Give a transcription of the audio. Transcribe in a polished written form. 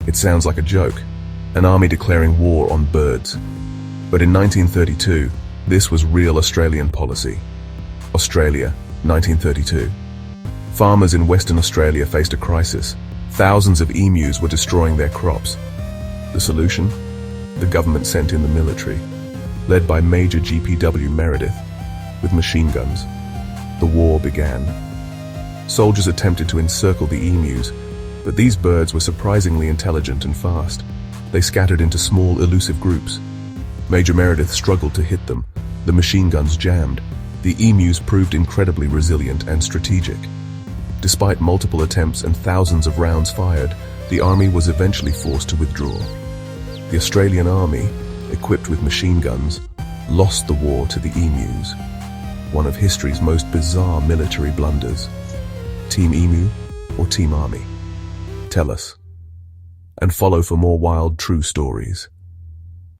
It sounds like a joke, an army declaring war on birds. But in 1932, this was real Australian policy. Australia, 1932. Farmers in Western Australia faced a crisis. Thousands of emus were destroying their crops. The solution? The government sent in the military, led by Major GPW Meredith, with machine guns. The war began. Soldiers attempted to encircle the emus, but these birds were surprisingly intelligent and fast. They scattered into small, elusive groups. Major Meredith struggled to hit them. The machine guns jammed. The emus proved incredibly resilient and strategic. Despite multiple attempts and thousands of rounds fired, the army was eventually forced to withdraw. The Australian Army, equipped with machine guns, lost the war to the emus. One of history's most bizarre military blunders. Team Emu or Team Army? Tell us. And follow for more wild, true stories.